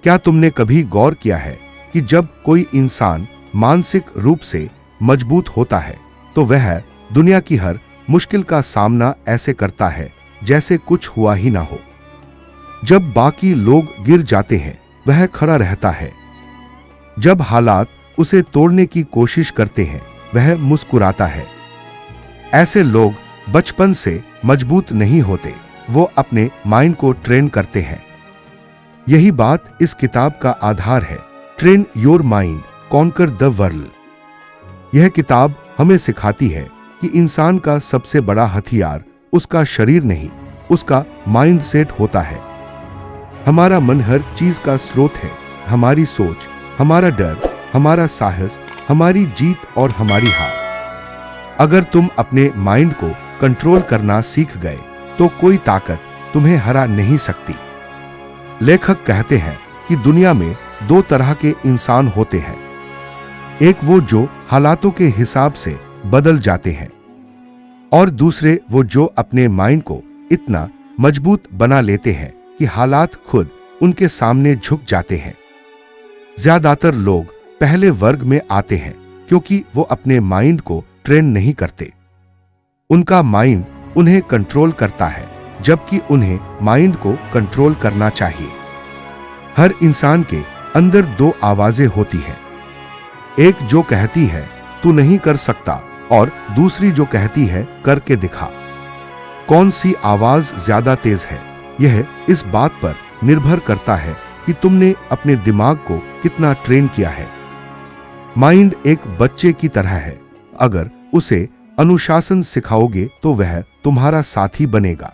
क्या तुमने कभी गौर किया है कि जब कोई इंसान मानसिक रूप से मजबूत होता है तो वह दुनिया की हर मुश्किल का सामना ऐसे करता है जैसे कुछ हुआ ही ना हो। जब बाकी लोग गिर जाते हैं वह खड़ा रहता है। जब हालात उसे तोड़ने की कोशिश करते हैं वह मुस्कुराता है। ऐसे लोग बचपन से मजबूत नहीं होते, वो अपने माइंड को ट्रेन करते हैं। यही बात इस किताब का आधार है, train your mind conquer the world. यह किताब हमें सिखाती है कि इंसान का सबसे बड़ा हथियार उसका शरीर नहीं, उसका माइंड सेट होता है। हमारा मन हर चीज का स्रोत है, हमारी सोच, हमारा डर, हमारा साहस, हमारी जीत और हमारी हार। अगर तुम अपने माइंड को कंट्रोल करना सीख गए तो कोई ताकत तुम्हें हरा नहीं सकती। लेखक कहते हैं कि दुनिया में दो तरह के इंसान होते हैं, एक वो जो हालातों के हिसाब से बदल जाते हैं और दूसरे वो जो अपने माइंड को इतना मजबूत बना लेते हैं कि हालात खुद उनके सामने झुक जाते हैं। ज्यादातर लोग पहले वर्ग में आते हैं क्योंकि वो अपने माइंड को ट्रेन नहीं करते। उनका माइंड उन्हें कंट्रोल करता है, जबकि उन्हें माइंड को कंट्रोल करना चाहिए। हर इंसान के अंदर दो आवाजें होती हैं, एक जो कहती है तू नहीं कर सकता और दूसरी जो कहती है करके दिखा। कौन सी आवाज ज्यादा तेज है, यह इस बात पर निर्भर करता है कि तुमने अपने दिमाग को कितना ट्रेन किया है। माइंड एक बच्चे की तरह है, अगर उसे अनुशासन सिखाओगे तो वह तुम्हारा साथी बनेगा,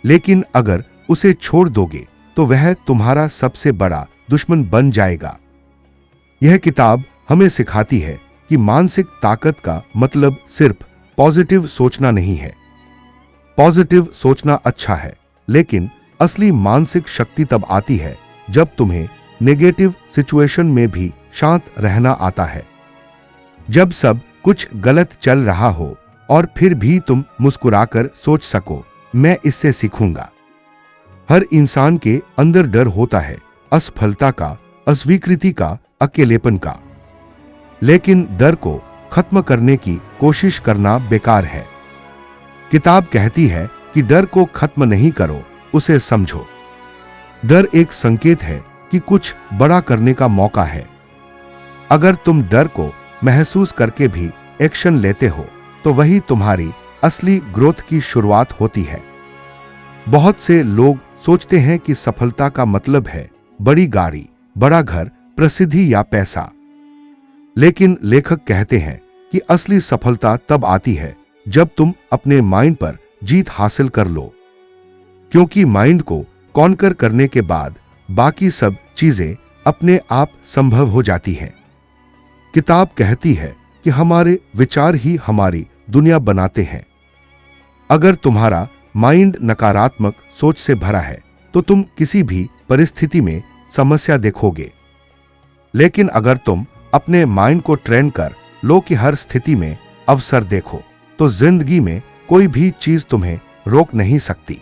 लेकिन अगर उसे छोड़ दोगे तो वह तुम्हारा सबसे बड़ा दुश्मन बन जाएगा। यह किताब हमें सिखाती है कि मानसिक ताकत का मतलब सिर्फ पॉजिटिव सोचना नहीं है। पॉजिटिव सोचना अच्छा है, लेकिन असली मानसिक शक्ति तब आती है जब तुम्हें नेगेटिव सिचुएशन में भी शांत रहना आता है। जब सब कुछ गलत चल रहा हो और फिर भी तुम मुस्कुराकर सोच सको, मैं इससे सीखूंगा। हर इंसान के अंदर डर होता है, असफलता का, अस्वीकृति का, अकेलेपन का। लेकिन डर को खत्म करने की कोशिश करना बेकार है। किताब कहती है कि डर को खत्म नहीं करो, उसे समझो। डर एक संकेत है कि कुछ बड़ा करने का मौका है। अगर तुम डर को महसूस करके भी एक्शन लेते हो तो वही तुम्हारी असली ग्रोथ की शुरुआत होती है। बहुत से लोग सोचते हैं कि सफलता का मतलब है बड़ी गाड़ी, बड़ा घर, प्रसिद्धि या पैसा। लेकिन लेखक कहते हैं कि असली सफलता तब आती है जब तुम अपने माइंड पर जीत हासिल कर लो, क्योंकि माइंड को कॉन्कर करने के बाद बाकी सब चीजें अपने आप संभव हो जाती हैं। किताब कहती है कि हमारे विचार ही हमारी दुनिया बनाते हैं। अगर तुम्हारा माइंड नकारात्मक सोच से भरा है तो तुम किसी भी परिस्थिति में समस्या देखोगे। लेकिन अगर तुम अपने माइंड को ट्रेन कर लो कि हर स्थिति में अवसर देखो, तो जिंदगी में कोई भी चीज तुम्हें रोक नहीं सकती।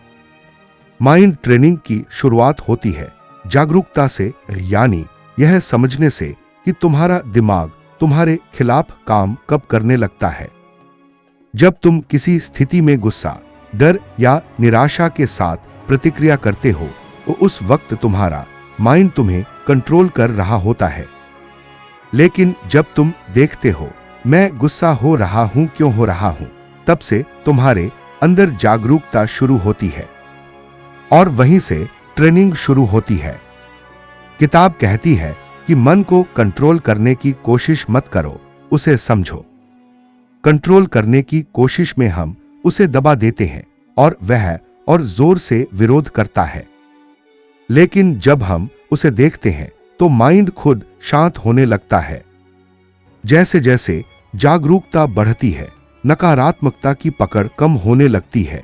माइंड ट्रेनिंग की शुरुआत होती है जागरूकता से, यानी यह समझने से कि तुम्हारा दिमाग तुम्हारे खिलाफ काम कब करने लगता है। जब तुम किसी स्थिति में गुस्सा, डर या निराशा के साथ प्रतिक्रिया करते हो तो उस वक्त तुम्हारा माइंड तुम्हें कंट्रोल कर रहा होता है। लेकिन जब तुम देखते हो मैं गुस्सा हो रहा हूं, क्यों हो रहा हूं, तब से तुम्हारे अंदर जागरूकता शुरू होती है और वहीं से ट्रेनिंग शुरू होती है। किताब कहती है कि मन को कंट्रोल करने की कोशिश मत करो, उसे समझो। कंट्रोल करने की कोशिश में हम उसे दबा देते हैं और वह और जोर से विरोध करता है। लेकिन जब हम उसे देखते हैं तो माइंड खुद शांत होने लगता है। जैसे जैसे जागरूकता बढ़ती है, नकारात्मकता की पकड़ कम होने लगती है।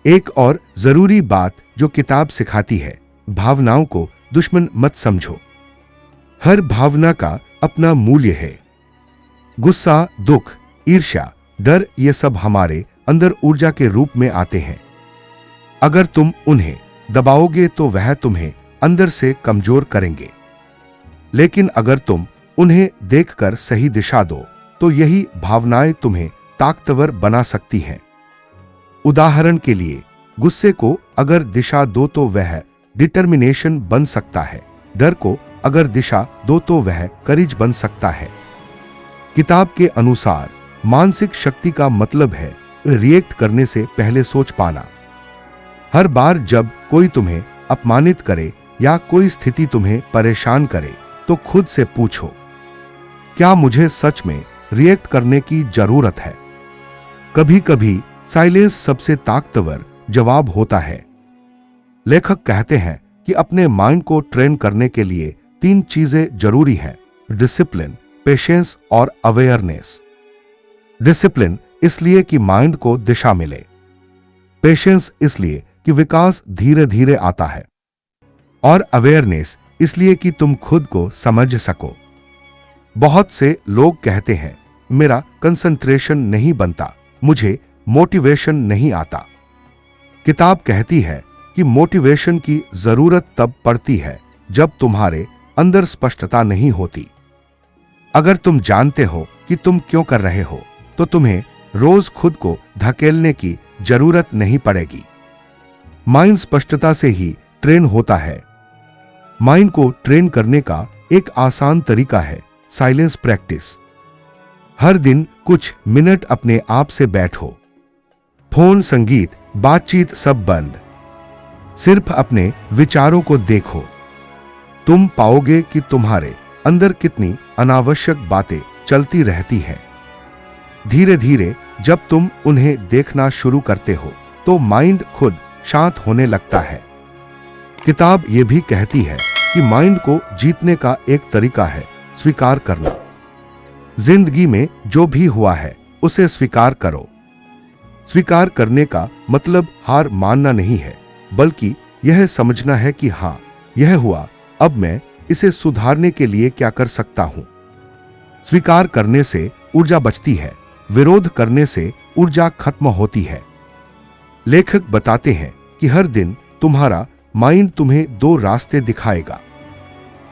एक और जरूरी बात जो किताब सिखाती है, भावनाओं को दुश्मन मत समझो। हर भावना का अपना मूल्य है। गुस्सा, दुख, ईर्ष्या, डर, ये सब हमारे अंदर ऊर्जा के रूप में आते हैं। अगर तुम उन्हें दबाओगे तो वह तुम्हें अंदर से कमजोर करेंगे। लेकिन अगर तुम उन्हें देखकर सही दिशा दो तो यही भावनाएं तुम्हें ताकतवर बना सकती हैं। उदाहरण के लिए, गुस्से को अगर दिशा दो तो वह डिटर्मिनेशन बन सकता है, डर को अगर दिशा दो तो वह करेज बन सकता है। किताब के अनुसार मानसिक शक्ति का मतलब है रिएक्ट करने से पहले सोच पाना। हर बार जब कोई तुम्हें अपमानित करे या कोई स्थिति तुम्हें परेशान करे तो खुद से पूछो, क्या मुझे सच में रिएक्ट करने की जरूरत है? कभी कभी साइलेंस सबसे ताकतवर जवाब होता है। लेखक कहते हैं कि अपने माइंड को ट्रेन करने के लिए 3 चीजें जरूरी हैं: डिसिप्लिन, पेशेंस और अवेयरनेस। डिसिप्लिन इसलिए कि माइंड को दिशा मिले, पेशेंस इसलिए कि विकास धीरे धीरे आता है, और अवेयरनेस इसलिए कि तुम खुद को समझ सको। बहुत से लोग कहते हैं, मेरा कंसंट्रेशन नहीं बनता, मुझे मोटिवेशन नहीं आता। किताब कहती है कि मोटिवेशन की जरूरत तब पड़ती है जब तुम्हारे अंदर स्पष्टता नहीं होती। अगर तुम जानते हो कि तुम क्यों कर रहे हो तो तुम्हें रोज खुद को धकेलने की जरूरत नहीं पड़ेगी। माइंड स्पष्टता से ही ट्रेन होता है। माइंड को ट्रेन करने का एक आसान तरीका है साइलेंस प्रैक्टिस। हर दिन कुछ मिनट अपने आप से बैठो। फोन, संगीत, बातचीत सब बंद। सिर्फ अपने विचारों को देखो। तुम पाओगे कि तुम्हारे अंदर कितनी अनावश्यक बातें चलती रहती हैं। धीरे धीरे जब तुम उन्हें देखना शुरू करते हो तो माइंड खुद शांत होने लगता है। किताब यह भी कहती है कि माइंड को जीतने का एक तरीका है स्वीकार करना। जिंदगी में जो भी हुआ है उसे स्वीकार करो। स्वीकार करने का मतलब हार मानना नहीं है, बल्कि यह समझना है कि हां, यह हुआ, अब मैं इसे सुधारने के लिए क्या कर सकता हूं। स्वीकार करने से ऊर्जा बचती है, विरोध करने से ऊर्जा खत्म होती है। लेखक बताते हैं कि हर दिन तुम्हारा माइंड तुम्हें 2 रास्ते दिखाएगा।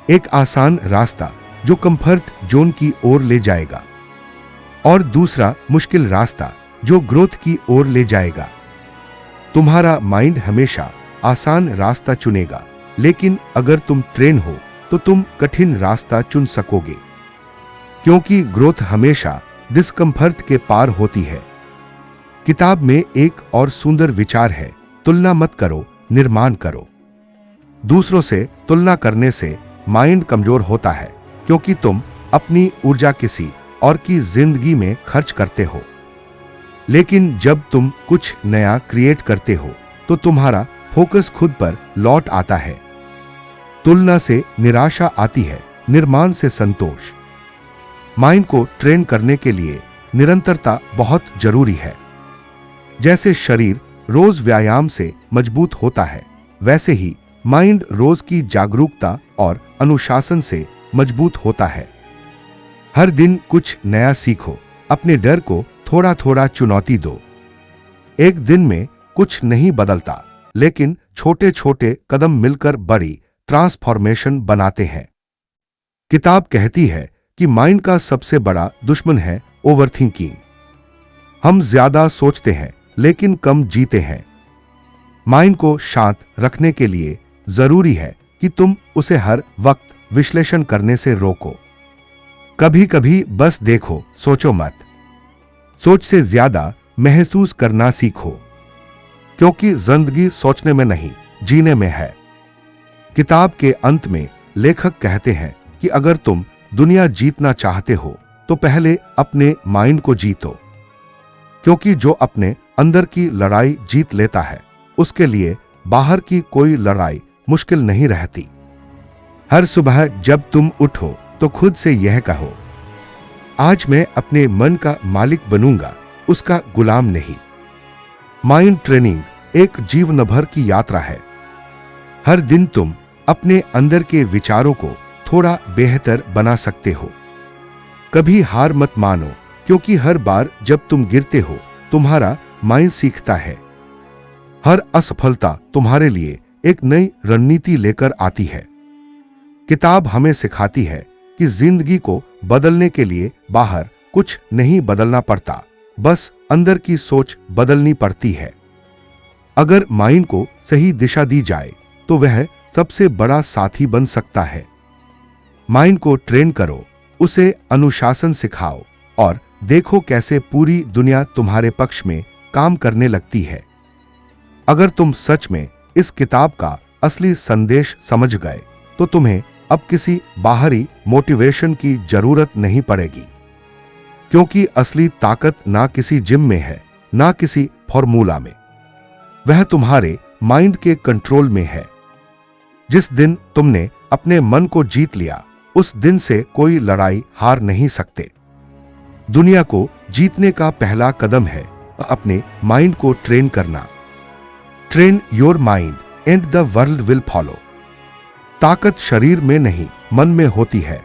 एक आसान रास्ता जो कंफर्ट जोन की ओर ले जाएगा, और दूसरा मुश्किल रास्ता जो ग्रोथ की ओर ले जाएगा। तुम्हारा माइंड हमेशा आसान रास्ता चुनेगा, लेकिन अगर तुम ट्रेन हो तो तुम कठिन रास्ता चुन सकोगे, क्योंकि ग्रोथ हमेशा डिस्कम्फर्ट के पार होती है। किताब में एक और सुंदर विचार है, तुलना मत करो, निर्माण करो। दूसरों से तुलना करने से माइंड कमजोर होता है, क्योंकि तुम अपनी ऊर्जा किसी और की जिंदगी में खर्च करते हो। लेकिन जब तुम कुछ नया क्रिएट करते हो तो तुम्हारा फोकस खुद पर लौट आता है। तुलना से निराशा आती है, निर्माण से संतोष। माइंड को ट्रेन करने के लिए निरंतरता बहुत जरूरी है। जैसे शरीर रोज व्यायाम से मजबूत होता है, वैसे ही माइंड रोज की जागरूकता और अनुशासन से मजबूत होता है। हर दिन कुछ नया सीखो, अपने डर को थोड़ा थोड़ा चुनौती दो। एक दिन में कुछ नहीं बदलता, लेकिन छोटे छोटे कदम मिलकर बड़ी ट्रांसफॉर्मेशन बनाते हैं। किताब कहती है कि माइंड का सबसे बड़ा दुश्मन है ओवरथिंकिंग। हम ज्यादा सोचते हैं लेकिन कम जीते हैं। माइंड को शांत रखने के लिए जरूरी है कि तुम उसे हर वक्त विश्लेषण करने से रोको। कभी कभी बस देखो, सोचो मत। सोच से ज्यादा महसूस करना सीखो, क्योंकि जिंदगी सोचने में नहीं, जीने में है। किताब के अंत में लेखक कहते हैं कि अगर तुम दुनिया जीतना चाहते हो तो पहले अपने माइंड को जीतो, क्योंकि जो अपने अंदर की लड़ाई जीत लेता है उसके लिए बाहर की कोई लड़ाई मुश्किल नहीं रहती। हर सुबह जब तुम उठो तो खुद से यह कहो, आज मैं अपने मन का मालिक बनूंगा, उसका गुलाम नहीं। माइंड ट्रेनिंग एक जीवन भर की यात्रा है। हर दिन तुम अपने अंदर के विचारों को थोड़ा बेहतर बना सकते हो। कभी हार मत मानो, क्योंकि हर बार जब तुम गिरते हो तुम्हारा माइंड सीखता है। हर असफलता तुम्हारे लिए एक नई रणनीति लेकर आती है। किताब हमें सिखाती है कि जिंदगी को बदलने के लिए बाहर कुछ नहीं बदलना पड़ता, बस अंदर की सोच बदलनी पड़ती है। अगर माइंड को सही दिशा दी जाए तो वह सबसे बड़ा साथी बन सकता है। माइंड को ट्रेन करो, उसे अनुशासन सिखाओ और देखो कैसे पूरी दुनिया तुम्हारे पक्ष में काम करने लगती है। अगर तुम सच में इस किताब का असली संदेश समझ गए तो तुम्हें अब किसी बाहरी मोटिवेशन की जरूरत नहीं पड़ेगी, क्योंकि असली ताकत ना किसी जिम में है, ना किसी फॉर्मूला में। वह तुम्हारे माइंड के कंट्रोल में है। जिस दिन तुमने अपने मन को जीत लिया, उस दिन से कोई लड़ाई हार नहीं सकते। दुनिया को जीतने का पहला कदम है अपने माइंड को ट्रेन करना। Train your mind and the world will follow. ताकत शरीर में नहीं, मन में होती है।